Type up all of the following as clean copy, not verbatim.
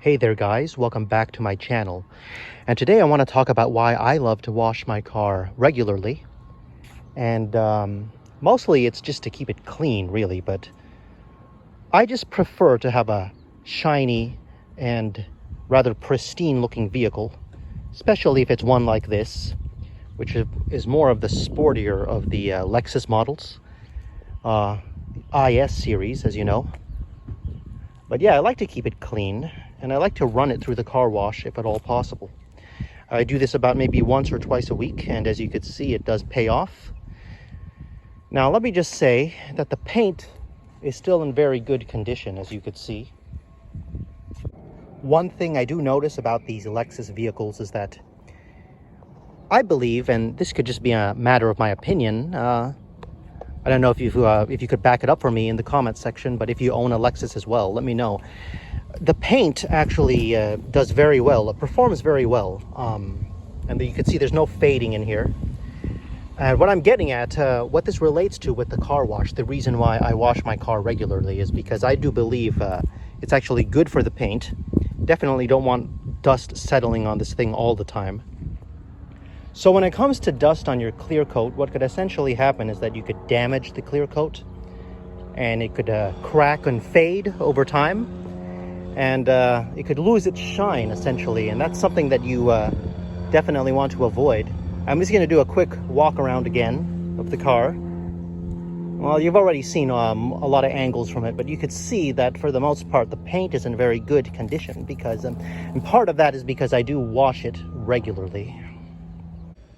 Hey there guys, welcome back to my channel. And today I want to talk about why I love to wash my car regularly. And mostly it's just to keep it clean really, but I just prefer to have a shiny and rather pristine looking vehicle, especially if it's one like this, which is more of the sportier of the Lexus models, the IS series, as you know. But yeah, I like to keep it clean, and I like to run it through the car wash if at all possible. I do this about maybe once or twice a week, and as you could see, it does pay off. Now, let me just say that the paint is still in very good condition, as you could see. One thing I do notice about these Lexus vehicles is that I believe, and this could just be a matter of my opinion, I don't know if you could back it up for me in the comments section, but if you own a Lexus as well, let me know. The paint actually does very well. It performs very well. And you can see there's no fading in here. And what I'm getting at, what this relates to with the car wash, the reason why I wash my car regularly is because I do believe it's actually good for the paint. Definitely don't want dust settling on this thing all the time. So when it comes to dust on your clear coat, what could essentially happen is that you could damage the clear coat, and it could crack and fade over time, and it could lose its shine essentially, and that's something that you definitely want to avoid. I'm just going to do a quick walk around again of the car. Well, you've already seen a lot of angles from it, but you could see that for the most part the paint is in very good condition, because and part of that is because I do wash it regularly.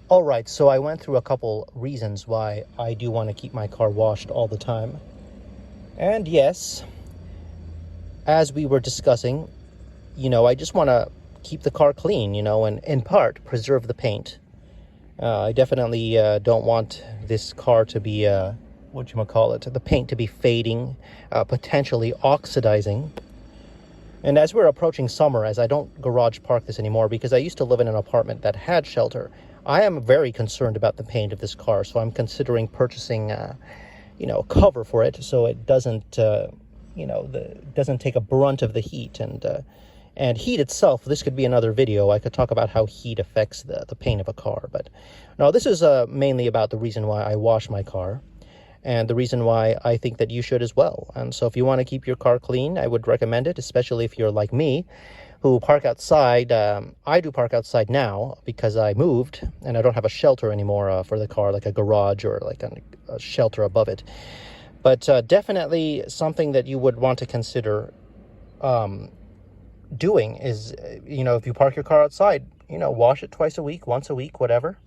All right, so I went through a couple reasons why I do want to keep my car washed all the time. And yes, as we were discussing, I just want to keep the car clean, and in part preserve the paint. I definitely don't want this car to be, the paint to be fading, potentially oxidizing. And as we're approaching summer, as I don't garage park this anymore because I used to live in an apartment that had shelter, I am very concerned about the paint of this car, so I'm considering purchasing, a cover for it so it doesn't, doesn't take a brunt of the heat. And heat itself, this could be another video. I could talk about how heat affects the paint of a car. But no, this is mainly about the reason why I wash my car, and the reason why I think that you should as well. And so if you want to keep your car clean, I would recommend it, especially if you're like me, who park outside. I do park outside now because I moved and I don't have a shelter anymore for the car, like a garage or like a shelter above it. But definitely something that you would want to consider doing is, if you park your car outside, wash it twice a week, once a week, whatever.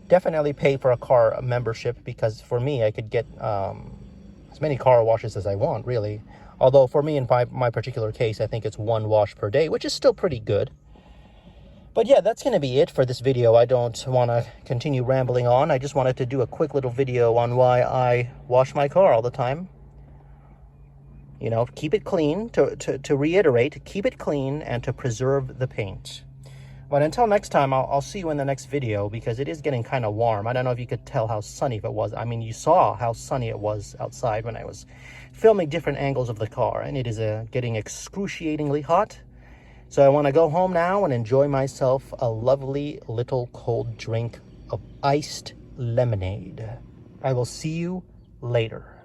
Definitely pay for a car membership, because for me, I could get as many car washes as I want, really. Although for me, in my particular case, I think it's one wash per day, which is still pretty good. But yeah, that's going to be it for this video. I don't want to continue rambling on. I just wanted to do a quick little video on why I wash my car all the time. Keep it clean, to reiterate, keep it clean and to preserve the paint. But until next time, I'll see you in the next video, because it is getting kind of warm. I don't know if you could tell how sunny it was. I mean, you saw how sunny it was outside when I was filming different angles of the car, and it is getting excruciatingly hot. So I want to go home now and enjoy myself a lovely little cold drink of iced lemonade. I will see you later.